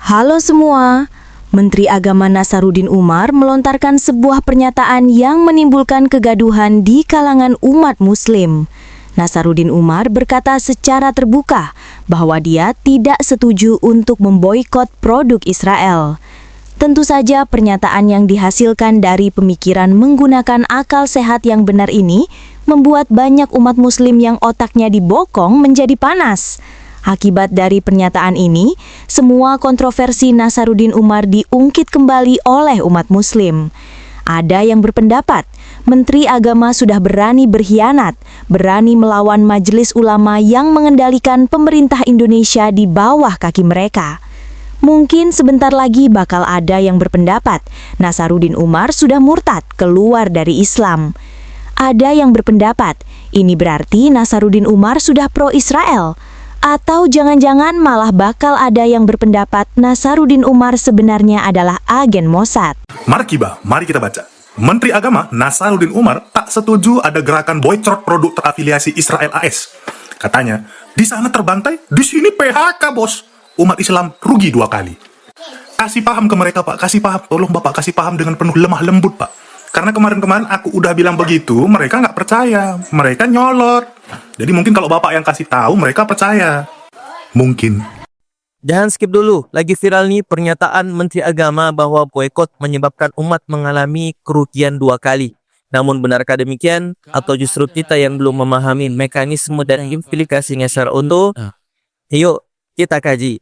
Halo semua, Menteri Agama Nasaruddin Umar melontarkan sebuah pernyataan yang menimbulkan kegaduhan di kalangan umat Muslim. Nasaruddin Umar berkata secara terbuka bahwa dia tidak setuju untuk memboikot produk Israel. Tentu saja pernyataan yang dihasilkan dari pemikiran menggunakan akal sehat yang benar ini membuat banyak umat Muslim yang otaknya dibokong menjadi panas. Akibat dari pernyataan ini, semua kontroversi Nasaruddin Umar diungkit kembali oleh umat Muslim. Ada yang berpendapat, Menteri Agama sudah berani berkhianat, berani melawan majelis ulama yang mengendalikan pemerintah Indonesia di bawah kaki mereka. Mungkin sebentar lagi bakal ada yang berpendapat, Nasaruddin Umar sudah murtad keluar dari Islam. Ada yang berpendapat, ini berarti Nasaruddin Umar sudah pro-Israel. Atau jangan-jangan malah bakal ada yang berpendapat Nasaruddin Umar sebenarnya adalah agen Mossad. Mari kita baca. Menteri Agama Nasaruddin Umar tak setuju ada gerakan boykot produk terafiliasi Israel AS. Katanya, di sana terbantai, di sini PHK bos. Umat Islam rugi 2 kali. Kasih paham ke mereka Pak, kasih paham. Tolong Bapak kasih paham dengan penuh lemah lembut Pak. Karena kemarin-kemarin aku udah bilang begitu, mereka nggak percaya. Mereka nyolot. Jadi mungkin kalau Bapak yang kasih tahu, mereka percaya. Mungkin. Jangan skip dulu, lagi viral nih pernyataan Menteri Agama bahwa boykot menyebabkan umat mengalami kerugian 2 kali. Namun benarkah demikian? Atau justru kita yang belum memahami mekanisme dan implikasinya secara utuh? Yuk, kita kaji.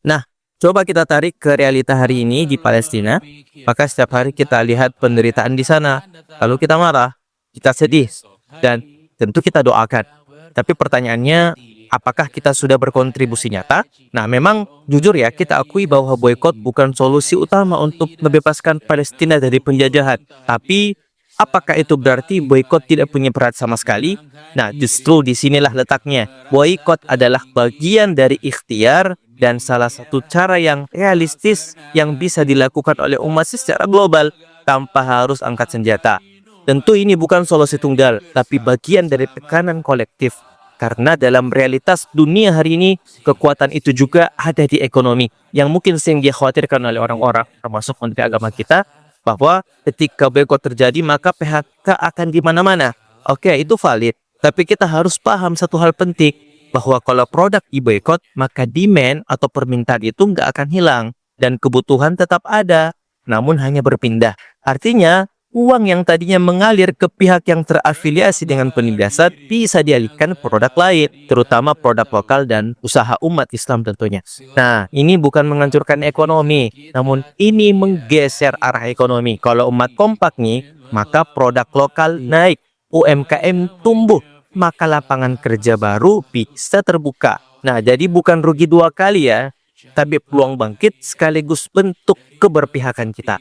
Nah, coba kita tarik ke realita hari ini di Palestina. Maka setiap hari kita lihat penderitaan di sana. Lalu kita marah, kita sedih, dan tentu kita doakan. Tapi pertanyaannya, apakah kita sudah berkontribusi nyata? Nah, memang jujur ya, kita akui bahwa boykot bukan solusi utama untuk membebaskan Palestina dari penjajahan. Tapi, apakah itu berarti boykot tidak punya peran sama sekali? Nah, justru disinilah letaknya. Boykot adalah bagian dari ikhtiar dan salah satu cara yang realistis yang bisa dilakukan oleh umat secara global tanpa harus angkat senjata. Tentu ini bukan solusi tunggal, tapi bagian dari tekanan kolektif. Karena dalam realitas dunia hari ini, kekuatan itu juga ada di ekonomi. Yang mungkin sering dikhawatirkan oleh orang-orang, termasuk Menteri Agama kita, bahwa ketika boykot terjadi, maka PHK akan di mana-mana. Oke, itu valid. Tapi kita harus paham satu hal penting, bahwa kalau produk diboykot, maka demand atau permintaan itu nggak akan hilang. Dan kebutuhan tetap ada, namun hanya berpindah. Artinya, uang yang tadinya mengalir ke pihak yang terafiliasi dengan penindasan bisa dialihkan produk lain, terutama produk lokal dan usaha umat Islam tentunya. Nah, ini bukan menghancurkan ekonomi, namun ini menggeser arah ekonomi. Kalau umat kompak nih, maka produk lokal naik, UMKM tumbuh, maka lapangan kerja baru bisa terbuka. Nah, jadi bukan rugi 2 kali ya, tapi peluang bangkit sekaligus bentuk keberpihakan kita.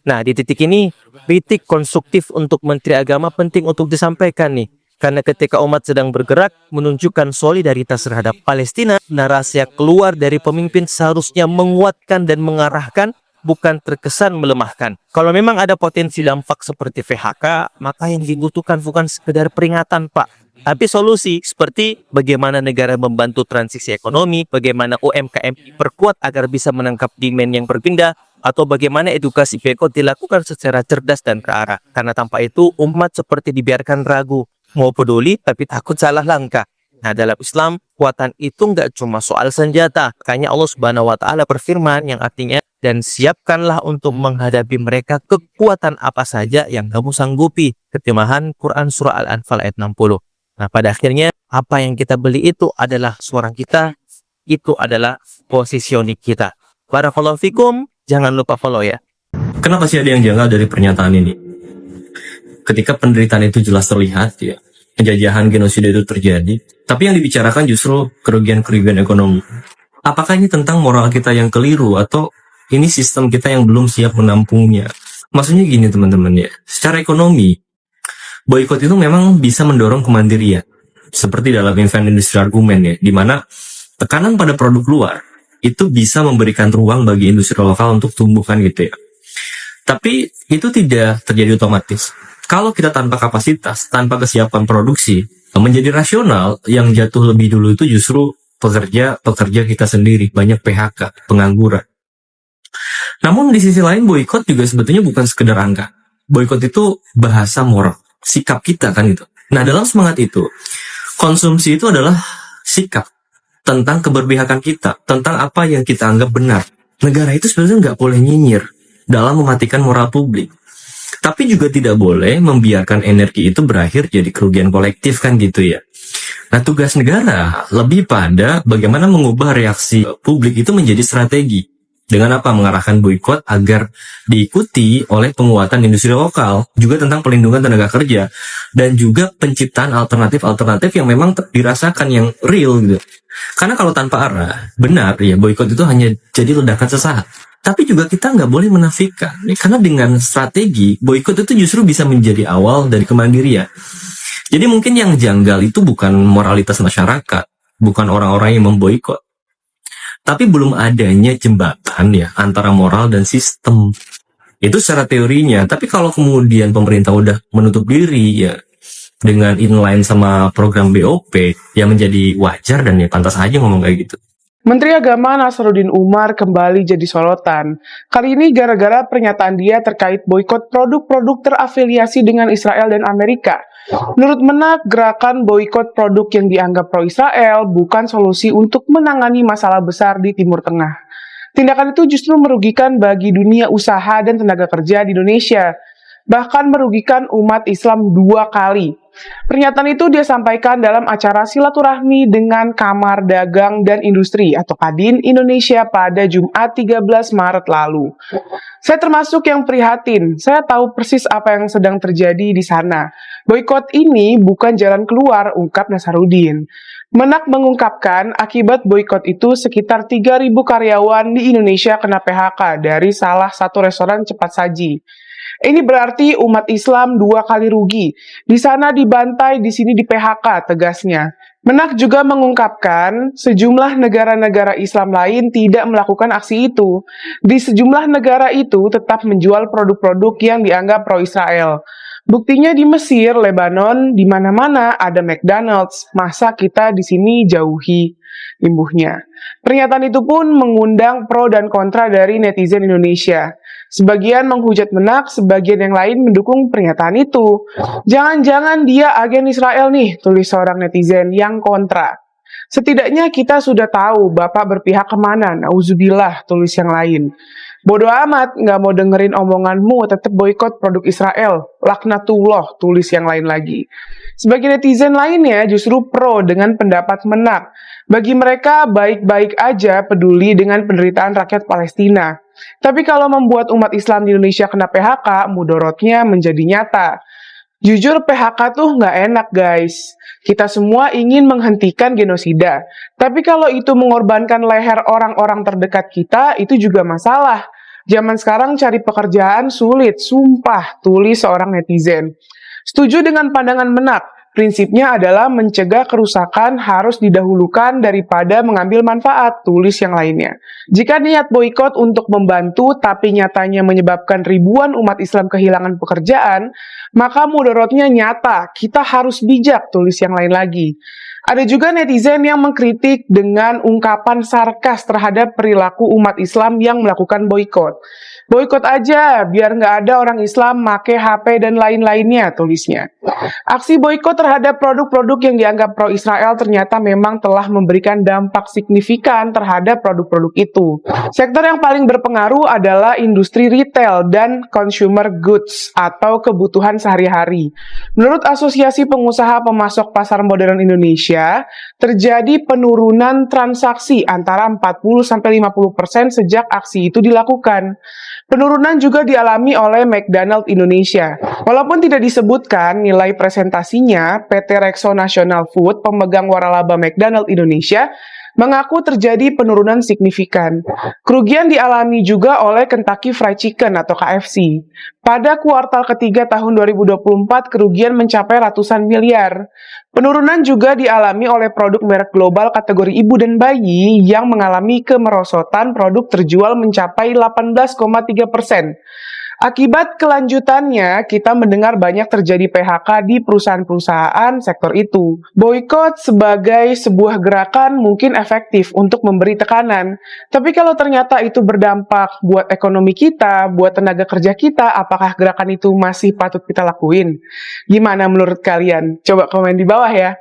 Nah, di titik ini, kritik konstruktif untuk Menteri Agama penting untuk disampaikan nih. Karena ketika umat sedang bergerak menunjukkan solidaritas terhadap Palestina, narasi yang keluar dari pemimpin seharusnya menguatkan dan mengarahkan, bukan terkesan melemahkan. Kalau memang ada potensi dampak seperti PHK, maka yang dibutuhkan bukan sekedar peringatan, Pak. Tapi solusi seperti bagaimana negara membantu transisi ekonomi, bagaimana UMKM diperkuat agar bisa menangkap demand yang berpindah, atau bagaimana edukasi boykot dilakukan secara cerdas dan terarah. Karena tanpa itu umat seperti dibiarkan ragu, mau peduli tapi takut salah langkah. Nah, dalam Islam, kekuatan itu nggak cuma soal senjata. Makanya Allah Subhanahu wa Ta'ala berfirman yang artinya, dan siapkanlah untuk menghadapi mereka kekuatan apa saja yang kamu sanggupi. Terjemahan Quran Surah Al-Anfal ayat 60. Nah, pada akhirnya, apa yang kita beli itu adalah suara kita, itu adalah posisioning kita. Barakallahu fikum, jangan lupa follow ya. Kenapa sih ada yang janggal dari pernyataan ini? Ketika penderitaan itu jelas terlihat, ya, penjajahan genosida itu terjadi, tapi yang dibicarakan justru kerugian-kerugian ekonomi. Apakah ini tentang moral kita yang keliru, atau ini sistem kita yang belum siap menampungnya? Maksudnya gini teman-teman ya, secara ekonomi, boykot itu memang bisa mendorong kemandirian. Seperti dalam event industri argumen ya, di mana tekanan pada produk luar itu bisa memberikan ruang bagi industri lokal untuk tumbuhkan gitu ya. Tapi itu tidak terjadi otomatis. Kalau kita tanpa kapasitas, tanpa kesiapan produksi, menjadi rasional yang jatuh lebih dulu itu justru pekerja kita sendiri, banyak PHK, pengangguran. Namun di sisi lain boykot juga sebetulnya bukan sekedar angka. Boykot itu bahasa moral, sikap kita kan itu. Nah dalam semangat itu, konsumsi itu adalah sikap tentang keberpihakan kita, tentang apa yang kita anggap benar. Negara itu sebenarnya nggak boleh nyinyir dalam mematikan moral publik. Tapi juga tidak boleh membiarkan energi itu berakhir jadi kerugian kolektif kan gitu ya. Nah tugas negara lebih pada bagaimana mengubah reaksi publik itu menjadi strategi. Dengan apa? Mengarahkan boykot agar diikuti oleh penguatan industri lokal, juga tentang pelindungan tenaga kerja, dan juga penciptaan alternatif-alternatif yang memang dirasakan yang real gitu. Karena kalau tanpa arah, benar ya boykot itu hanya jadi ledakan sesaat. Tapi juga kita nggak boleh menafikan, karena dengan strategi, boykot itu justru bisa menjadi awal dari kemandirian. Jadi mungkin yang janggal itu bukan moralitas masyarakat, bukan orang-orang yang memboykot, tapi belum adanya jembatan ya antara moral dan sistem. Itu secara teorinya. Tapi kalau kemudian pemerintah udah menutup diri ya dengan inline sama program BOP, ya menjadi wajar dan ya pantas aja ngomong kayak gitu. Menteri Agama Nasaruddin Umar kembali jadi sorotan. Kali ini gara-gara pernyataan dia terkait boikot produk-produk terafiliasi dengan Israel dan Amerika. Menurut Menak, gerakan boikot produk yang dianggap pro-Israel bukan solusi untuk menangani masalah besar di Timur Tengah. Tindakan itu justru merugikan bagi dunia usaha dan tenaga kerja di Indonesia, bahkan merugikan umat Islam 2 kali. Pernyataan itu dia sampaikan dalam acara silaturahmi dengan Kamar Dagang dan Industri atau Kadin Indonesia pada Jumat 13 Maret lalu. Saya termasuk yang prihatin, saya tahu persis apa yang sedang terjadi di sana. Boykot ini bukan jalan keluar, ungkap Nasaruddin. Menak mengungkapkan akibat boykot itu sekitar 3.000 karyawan di Indonesia kena PHK dari salah satu restoran cepat saji. Ini berarti umat Islam 2 kali rugi. Di sana dibantai, di sini di PHK, tegasnya. Menak juga mengungkapkan sejumlah negara-negara Islam lain tidak melakukan aksi itu. Di sejumlah negara itu tetap menjual produk-produk yang dianggap pro-Israel. Buktinya di Mesir, Lebanon, di mana-mana ada McDonald's. Masa kita di sini jauhi imbuhnya. Pernyataan itu pun mengundang pro dan kontra dari netizen Indonesia. Sebagian menghujat Menak, sebagian yang lain mendukung pernyataan itu. Jangan-jangan dia agen Israel nih, tulis seorang netizen yang kontra. Setidaknya kita sudah tahu Bapak berpihak kemana, nauzubillah, tulis yang lain. Bodoh amat, nggak mau dengerin omonganmu, tetap boikot produk Israel. Laknatullah, tulis yang lain lagi. Sebagai netizen lainnya justru pro dengan pendapat Menak. Bagi mereka baik-baik aja peduli dengan penderitaan rakyat Palestina. Tapi kalau membuat umat Islam di Indonesia kena PHK, mudorotnya menjadi nyata. Jujur PHK tuh nggak enak guys. Kita semua ingin menghentikan genosida. Tapi kalau itu mengorbankan leher orang-orang terdekat kita, itu juga masalah. Zaman sekarang cari pekerjaan sulit, sumpah, tulis seorang netizen. Setuju dengan pandangan Menak. Prinsipnya adalah mencegah kerusakan harus didahulukan daripada mengambil manfaat, tulis yang lainnya. Jika niat boikot untuk membantu tapi nyatanya menyebabkan ribuan umat Islam kehilangan pekerjaan, maka mudorotnya nyata, kita harus bijak, tulis yang lain lagi. Ada juga netizen yang mengkritik dengan ungkapan sarkas terhadap perilaku umat Islam yang melakukan boikot. Boikot aja, biar nggak ada orang Islam make HP dan lain-lainnya, tulisnya. Aksi boikot terhadap produk-produk yang dianggap pro-Israel ternyata memang telah memberikan dampak signifikan terhadap produk-produk itu. Sektor yang paling berpengaruh adalah industri retail dan consumer goods atau kebutuhan sehari-hari. Menurut Asosiasi Pengusaha Pemasok Pasar Modern Indonesia, terjadi penurunan transaksi antara 40-50% sejak aksi itu dilakukan. Penurunan juga dialami oleh McDonald Indonesia. Walaupun tidak disebutkan nilai presentasinya, PT Rexo National Food, pemegang waralaba McDonald Indonesia, mengaku terjadi penurunan signifikan. Kerugian dialami juga oleh Kentucky Fried Chicken atau KFC. Pada kuartal ketiga tahun 2024, kerugian mencapai ratusan miliar. Penurunan juga dialami oleh produk merek global kategori ibu dan bayi yang mengalami kemerosotan, produk terjual mencapai 18,3%. Akibat kelanjutannya, kita mendengar banyak terjadi PHK di perusahaan-perusahaan sektor itu. Boykot sebagai sebuah gerakan mungkin efektif untuk memberi tekanan, tapi kalau ternyata itu berdampak buat ekonomi kita, buat tenaga kerja kita, apakah gerakan itu masih patut kita lakuin? Gimana menurut kalian? Coba komen di bawah ya.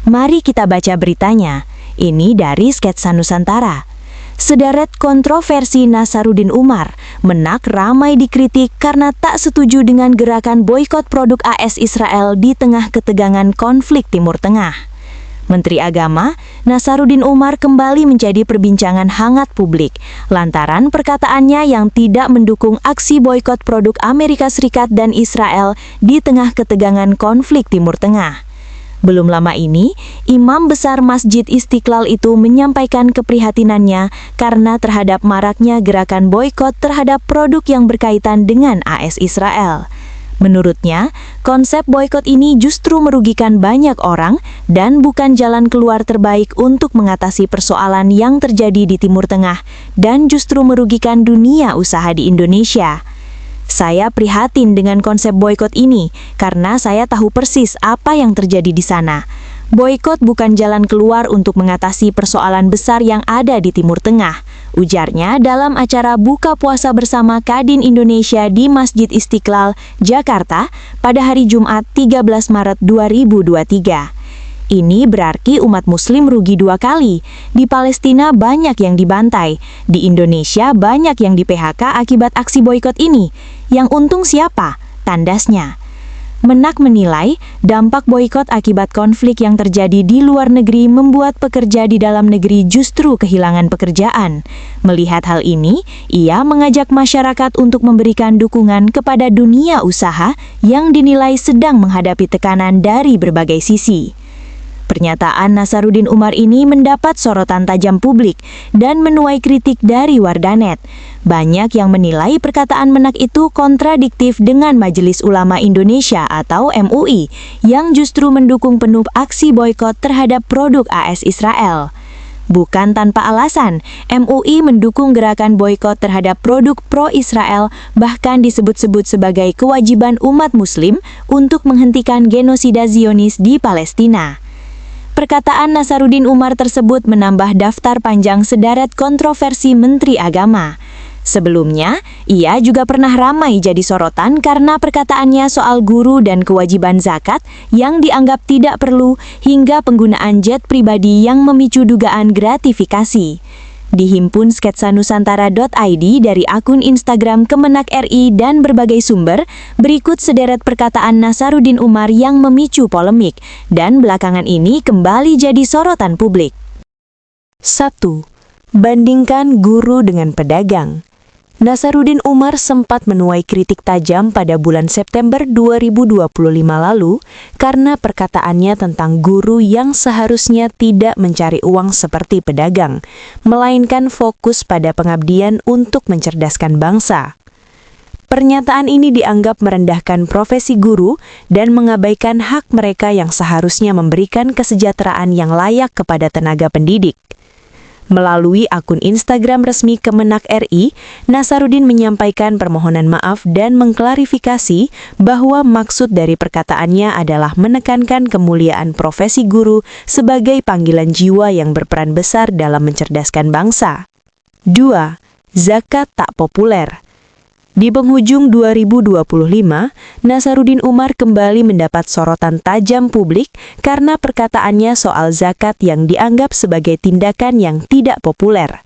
Mari kita baca beritanya. Ini dari Sketsa Nusantara. Sederet kontroversi Nasaruddin Umar, Menak ramai dikritik karena tak setuju dengan gerakan boikot produk AS Israel di tengah ketegangan konflik Timur Tengah. Menteri Agama, Nasaruddin Umar kembali menjadi perbincangan hangat publik lantaran perkataannya yang tidak mendukung aksi boikot produk Amerika Serikat dan Israel di tengah ketegangan konflik Timur Tengah. Belum lama ini, Imam Besar Masjid Istiqlal itu menyampaikan keprihatinannya karena terhadap maraknya gerakan boikot terhadap produk yang berkaitan dengan AS Israel. Menurutnya, konsep boikot ini justru merugikan banyak orang dan bukan jalan keluar terbaik untuk mengatasi persoalan yang terjadi di Timur Tengah dan justru merugikan dunia usaha di Indonesia. Saya prihatin dengan konsep boikot ini karena saya tahu persis apa yang terjadi di sana. Boikot bukan jalan keluar untuk mengatasi persoalan besar yang ada di Timur Tengah, ujarnya dalam acara buka puasa bersama Kadin Indonesia di Masjid Istiqlal, Jakarta pada hari Jumat 13 Maret 2023. Ini berarti umat muslim rugi dua kali. Di Palestina banyak yang dibantai, di Indonesia banyak yang di-PHK akibat aksi boikot ini. Yang untung siapa? Tandasnya. Menak menilai dampak boikot akibat konflik yang terjadi di luar negeri membuat pekerja di dalam negeri justru kehilangan pekerjaan. Melihat hal ini, ia mengajak masyarakat untuk memberikan dukungan kepada dunia usaha yang dinilai sedang menghadapi tekanan dari berbagai sisi. Pernyataan Nasaruddin Umar ini mendapat sorotan tajam publik dan menuai kritik dari warganet. Banyak yang menilai perkataan Menak itu kontradiktif dengan Majelis Ulama Indonesia atau MUI yang justru mendukung penuh aksi boikot terhadap produk AS Israel. Bukan tanpa alasan, MUI mendukung gerakan boikot terhadap produk pro-Israel, bahkan disebut-sebut sebagai kewajiban umat muslim untuk menghentikan genosida Zionis di Palestina. Perkataan Nasaruddin Umar tersebut menambah daftar panjang sederet kontroversi Menteri Agama. Sebelumnya, ia juga pernah ramai jadi sorotan karena perkataannya soal guru dan kewajiban zakat yang dianggap tidak perlu hingga penggunaan jet pribadi yang memicu dugaan gratifikasi. Dihimpun sketsanusantara.id dari akun Instagram Kemenak RI dan berbagai sumber, berikut sederet perkataan Nasaruddin Umar yang memicu polemik dan belakangan ini kembali jadi sorotan publik. 1. Bandingkan guru dengan pedagang. Nasaruddin Umar sempat menuai kritik tajam pada bulan September 2025 lalu karena perkataannya tentang guru yang seharusnya tidak mencari uang seperti pedagang, melainkan fokus pada pengabdian untuk mencerdaskan bangsa. Pernyataan ini dianggap merendahkan profesi guru dan mengabaikan hak mereka yang seharusnya memberikan kesejahteraan yang layak kepada tenaga pendidik. Melalui akun Instagram resmi Kemenak RI, Nasaruddin menyampaikan permohonan maaf dan mengklarifikasi bahwa maksud dari perkataannya adalah menekankan kemuliaan profesi guru sebagai panggilan jiwa yang berperan besar dalam mencerdaskan bangsa. 2. Zakat tak populer. Di penghujung 2025, Nasaruddin Umar kembali mendapat sorotan tajam publik karena perkataannya soal zakat yang dianggap sebagai tindakan yang tidak populer.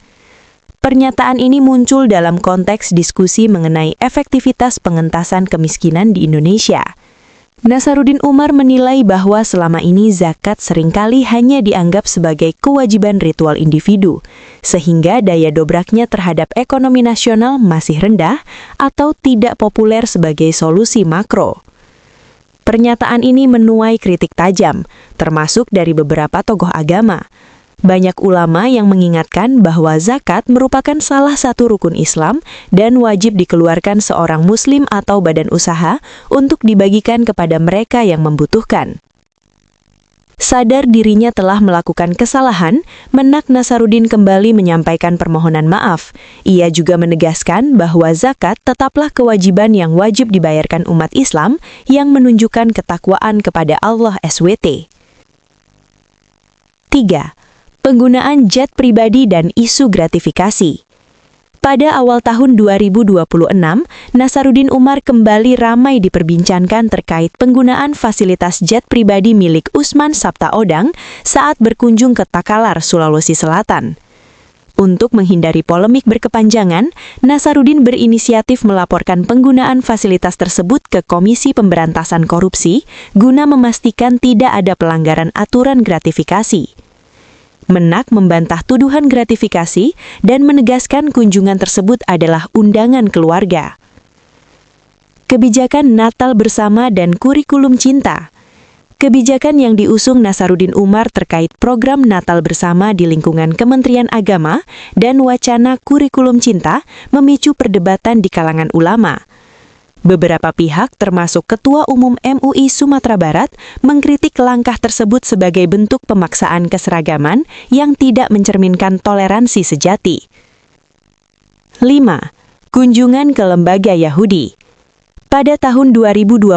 Pernyataan ini muncul dalam konteks diskusi mengenai efektivitas pengentasan kemiskinan di Indonesia. Nasaruddin Umar menilai bahwa selama ini zakat seringkali hanya dianggap sebagai kewajiban ritual individu, sehingga daya dobraknya terhadap ekonomi nasional masih rendah atau tidak populer sebagai solusi makro. Pernyataan ini menuai kritik tajam, termasuk dari beberapa tokoh agama. Banyak ulama yang mengingatkan bahwa zakat merupakan salah satu rukun Islam dan wajib dikeluarkan seorang muslim atau badan usaha untuk dibagikan kepada mereka yang membutuhkan. Sadar dirinya telah melakukan kesalahan, Menak Nasaruddin kembali menyampaikan permohonan maaf. Ia juga menegaskan bahwa zakat tetaplah kewajiban yang wajib dibayarkan umat Islam yang menunjukkan ketakwaan kepada Allah SWT. 3. Penggunaan jet pribadi dan isu gratifikasi. Pada awal tahun 2026, Nasaruddin Umar kembali ramai diperbincangkan terkait penggunaan fasilitas jet pribadi milik Usman Sabtaodang saat berkunjung ke Takalar, Sulawesi Selatan. Untuk menghindari polemik berkepanjangan, Nasaruddin berinisiatif melaporkan penggunaan fasilitas tersebut ke Komisi Pemberantasan Korupsi guna memastikan tidak ada pelanggaran aturan gratifikasi. Menak membantah tuduhan gratifikasi dan menegaskan kunjungan tersebut adalah undangan keluarga. Kebijakan Natal bersama dan kurikulum cinta. Kebijakan yang diusung Nasaruddin Umar terkait program Natal bersama di lingkungan Kementerian Agama dan wacana kurikulum cinta memicu perdebatan di kalangan ulama. Beberapa pihak termasuk Ketua Umum MUI Sumatera Barat mengkritik langkah tersebut sebagai bentuk pemaksaan keseragaman yang tidak mencerminkan toleransi sejati. 5. Kunjungan ke lembaga Yahudi. Pada tahun 2024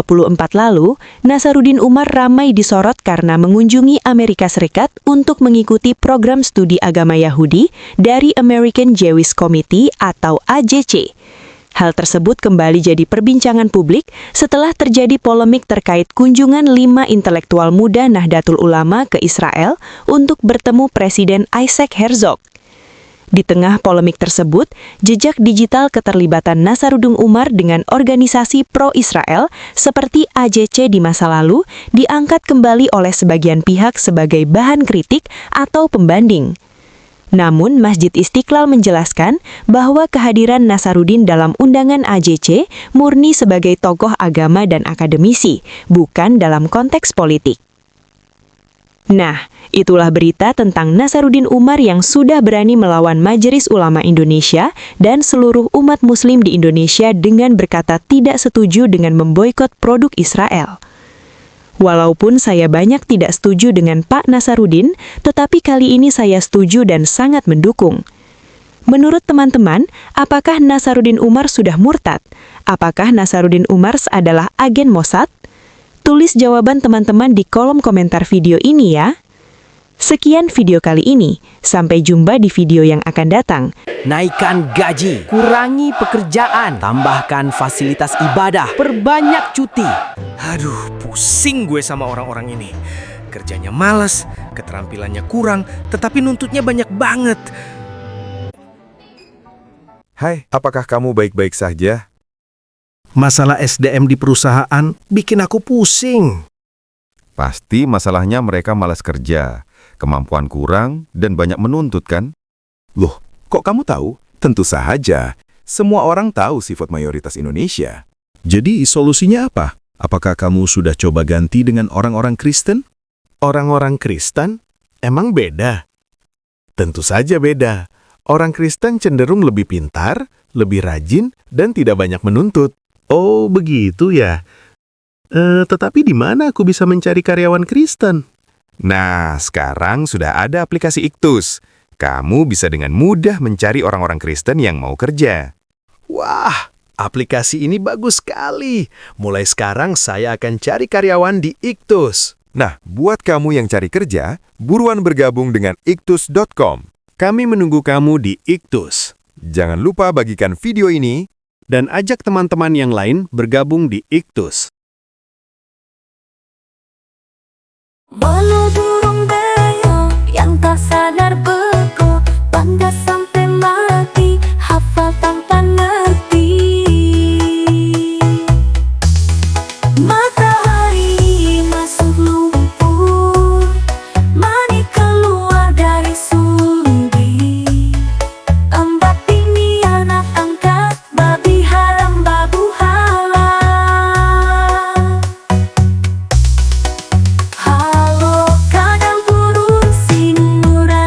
lalu, Nasaruddin Umar ramai disorot karena mengunjungi Amerika Serikat untuk mengikuti program studi agama Yahudi dari American Jewish Committee atau AJC. Hal tersebut kembali jadi perbincangan publik setelah terjadi polemik terkait kunjungan 5 intelektual muda Nahdlatul Ulama ke Israel untuk bertemu Presiden Isaac Herzog. Di tengah polemik tersebut, jejak digital keterlibatan Nasaruddin Umar dengan organisasi pro-Israel seperti AJC di masa lalu diangkat kembali oleh sebagian pihak sebagai bahan kritik atau pembanding. Namun, Masjid Istiqlal menjelaskan bahwa kehadiran Nasaruddin dalam undangan AJC murni sebagai tokoh agama dan akademisi, bukan dalam konteks politik. Nah, itulah berita tentang Nasaruddin Umar yang sudah berani melawan Majelis Ulama Indonesia dan seluruh umat Muslim di Indonesia dengan berkata tidak setuju dengan memboikot produk Israel. Walaupun saya banyak tidak setuju dengan Pak Nasaruddin, tetapi kali ini saya setuju dan sangat mendukung. Menurut teman-teman, apakah Nasaruddin Umar sudah murtad? Apakah Nasaruddin Umar adalah agen Mossad? Tulis jawaban teman-teman di kolom komentar video ini ya. Sekian video kali ini, sampai jumpa di video yang akan datang. Naikkan gaji, kurangi pekerjaan, tambahkan fasilitas ibadah, perbanyak cuti. Aduh, pusing gue sama orang-orang ini. Kerjanya malas, keterampilannya kurang, tetapi nuntutnya banyak banget. Hai, apakah kamu baik-baik saja? Masalah SDM di perusahaan bikin aku pusing. Pasti masalahnya mereka malas kerja, kemampuan kurang, dan banyak menuntut kan? Loh, kok kamu tahu? Tentu saja, semua orang tahu sifat mayoritas Indonesia. Jadi solusinya apa? Apakah kamu sudah coba ganti dengan orang-orang Kristen? Orang-orang Kristen emang beda? Tentu saja beda. Orang Kristen cenderung lebih pintar, lebih rajin, dan tidak banyak menuntut. Oh, begitu ya. Tetapi di mana aku bisa mencari karyawan Kristen? Nah, sekarang sudah ada aplikasi Iktus. Kamu bisa dengan mudah mencari orang-orang Kristen yang mau kerja. Wah, aplikasi ini bagus sekali. Mulai sekarang saya akan cari karyawan di Iktus. Nah, buat kamu yang cari kerja, buruan bergabung dengan iktus.com. Kami menunggu kamu di Iktus. Jangan lupa bagikan video ini Dan ajak teman-teman yang lain bergabung di Iktus. Walau burung beo yang tak sadar beku, bangga sampai mati, hafal tanpa ngerti. Matahari masuk lumpur, mani keluar dari sumbi. Embat ini anak angkat, babi haram babu halal. Halo kadang burung sing murah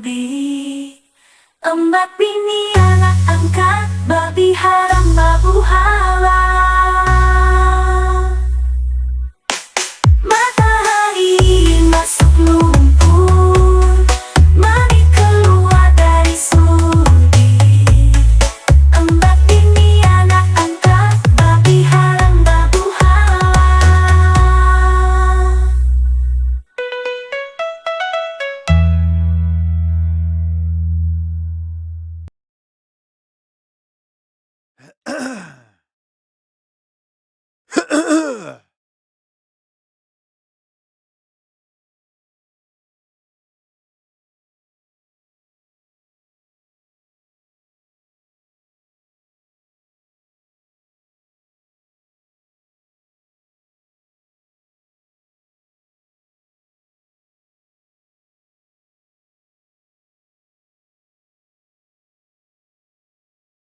sulbi. Empat bini anak angkat, babi haram babu halal.